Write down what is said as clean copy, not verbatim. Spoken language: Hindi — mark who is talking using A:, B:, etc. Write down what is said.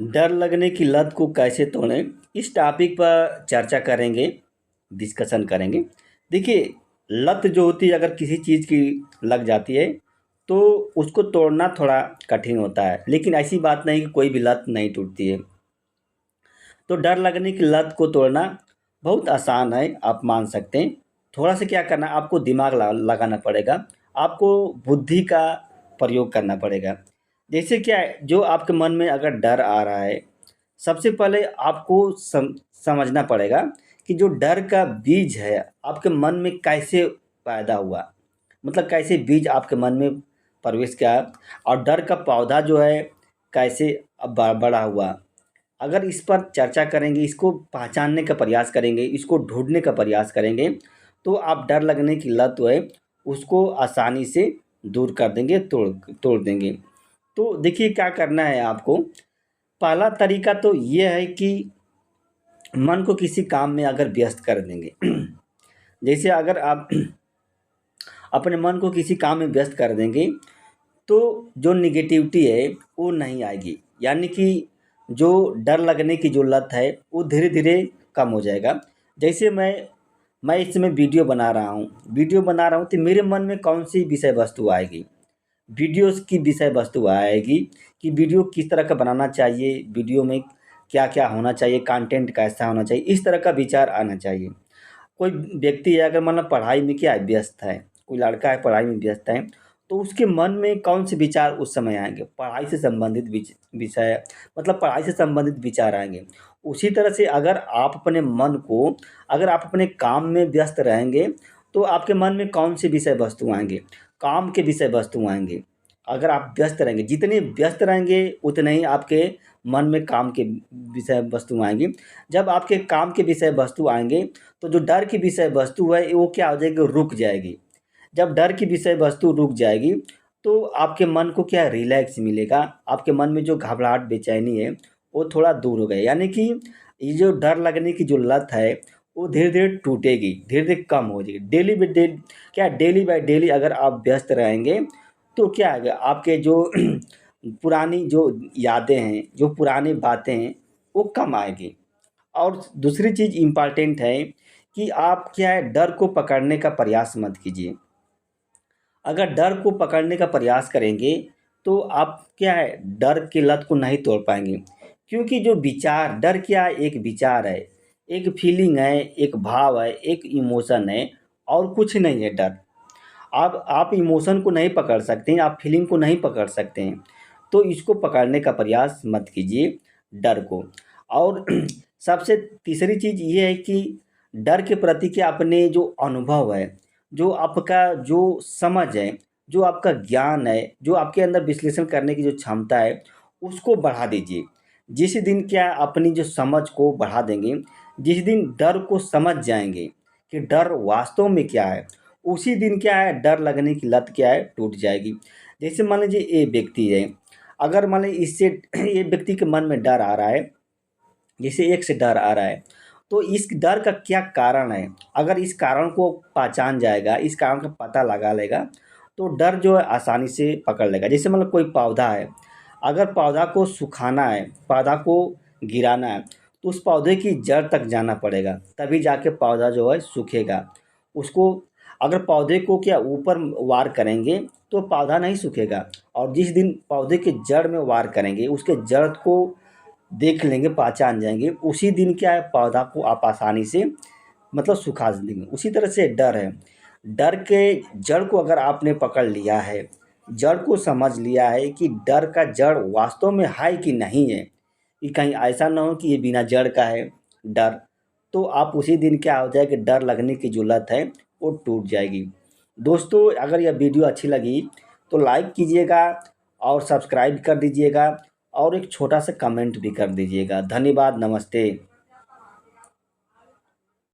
A: डर लगने की लत को कैसे तोड़ें, इस टॉपिक पर चर्चा करेंगे, डिस्कशन करेंगे। देखिए, लत जो होती है अगर किसी चीज़ की लग जाती है, तो उसको तोड़ना थोड़ा कठिन होता है, लेकिन ऐसी बात नहीं कि कोई भी लत नहीं टूटती है। तो डर लगने की लत को तोड़ना बहुत आसान है, आप मान सकते हैं। थोड़ा सा क्या करना, आपको दिमाग लगाना पड़ेगा, आपको बुद्धि का प्रयोग करना पड़ेगा। जैसे क्या है, जो आपके मन में अगर डर आ रहा है, सबसे पहले आपको समझना पड़ेगा कि जो डर का बीज है आपके मन में कैसे पैदा हुआ, मतलब कैसे बीज आपके मन में प्रवेश किया, और डर का पौधा जो है कैसे अब बड़ा हुआ। अगर इस पर चर्चा करेंगे, इसको पहचानने का प्रयास करेंगे, इसको ढूंढने का प्रयास करेंगे, तो आप डर लगने की लत जो है उसको आसानी से दूर कर देंगे, तोड़ तोड़ देंगे। तो देखिए क्या करना है आपको। पहला तरीका तो ये है कि मन को किसी काम में अगर व्यस्त कर देंगे जैसे अगर आप अपने मन को किसी काम में व्यस्त कर देंगे, तो जो निगेटिविटी है वो नहीं आएगी, यानी कि जो डर लगने की जो लत है वो धीरे धीरे कम हो जाएगा। जैसे मैं इस समय वीडियो बना रहा हूँ तो मेरे मन में कौन सी विषय वस्तु आएगी, वीडियोस की विषय वस्तु आएगी कि वीडियो किस तरह का बनाना चाहिए, वीडियो में क्या क्या होना चाहिए, कंटेंट कैसा होना चाहिए, इस तरह का विचार आना चाहिए। कोई व्यक्ति है अगर मतलब पढ़ाई में क्या है व्यस्त है, कोई लड़का है पढ़ाई में व्यस्त है, तो उसके मन में कौन से विचार उस समय आएंगे, पढ़ाई से संबंधित विषय, मतलब पढ़ाई से संबंधित विचार आएंगे। उसी तरह से अगर आप अपने मन को, अगर आप अपने काम में व्यस्त रहेंगे, तो आपके मन में कौन से विषय वस्तु आएंगे, काम के विषय वस्तु आएंगे। अगर आप व्यस्त रहेंगे, जितने व्यस्त रहेंगे उतने ही आपके मन में काम के विषय वस्तु आएंगी। जब आपके काम के विषय वस्तु आएंगे, तो जो डर की विषय वस्तु है वो क्या हो जाएगी, रुक जाएगी। जब डर की विषय वस्तु रुक जाएगी, तो आपके मन को क्या रिलैक्स मिलेगा, आपके मन में जो घबराहट बेचैनी है वो थोड़ा दूर हो गया, यानी कि ये जो डर लगने की जो लत है वो धीरे धीरे टूटेगी, धीरे धीरे कम हो जाएगी। डेली बाई डेली क्या, डेली बाई डेली अगर आप व्यस्त रहेंगे, तो क्या है आपके जो पुरानी जो यादें हैं, जो पुरानी बातें हैं, वो कम आएगी। और दूसरी चीज़ इम्पॉर्टेंट है कि आप क्या है, डर को पकड़ने का प्रयास मत कीजिए। अगर डर को पकड़ने का प्रयास करेंगे, तो आप क्या है, डर की लत को नहीं तोड़ पाएंगे। क्योंकि जो विचार, डर क्या है, एक विचार है, एक फीलिंग है, एक भाव है, एक इमोशन है, और कुछ नहीं है डर। आप इमोशन को नहीं पकड़ सकते हैं, आप फीलिंग को नहीं पकड़ सकते हैं, तो इसको पकड़ने का प्रयास मत कीजिए, डर को। और सबसे तीसरी चीज़ ये है कि डर के प्रति के अपने जो अनुभव है, जो आपका जो समझ है, जो आपका ज्ञान है, जो आपके अंदर विश्लेषण करने की जो क्षमता है, उसको बढ़ा दीजिए। जिस दिन क्या अपनी जो समझ को बढ़ा देंगे, जिस दिन डर को समझ जाएंगे कि डर वास्तव में क्या है, उसी दिन क्या है, डर लगने की लत क्या है, टूट जाएगी। जैसे मान लीजिए ये व्यक्ति है, अगर मान लीजिए इससे ये व्यक्ति के मन में डर आ रहा है, जैसे एक से डर आ रहा है, तो इस डर का क्या कारण है, अगर इस कारण को पहचान जाएगा, इस कारण का पता लगा लेगा, तो डर जो है आसानी से पकड़ लेगा। जैसे मतलब कोई पौधा है, अगर पौधा को सुखाना है, पौधा को गिराना है, तो उस पौधे की जड़ तक जाना पड़ेगा, तभी जाके पौधा जो है सूखेगा। उसको अगर पौधे को क्या ऊपर वार करेंगे, तो पौधा नहीं सूखेगा। और जिस दिन पौधे के जड़ में वार करेंगे, उसके जड़ को देख लेंगे, पहचान जाएंगे, उसी दिन क्या है, पौधा को आप आसानी से मतलब सुखा देंगे। उसी तरह से डर है, डर के जड़ को अगर आपने पकड़ लिया है, जड़ को समझ लिया है कि डर का जड़ वास्तव में है कि नहीं है, कि कहीं ऐसा ना हो कि ये बिना जड़ का है डर, तो आप उसी दिन क्या हो जाएगा, डर लगने की जो लत है वो टूट जाएगी। दोस्तों, अगर यह वीडियो अच्छी लगी तो लाइक कीजिएगा और सब्सक्राइब कर दीजिएगा, और एक छोटा सा कमेंट भी कर दीजिएगा। धन्यवाद, नमस्ते।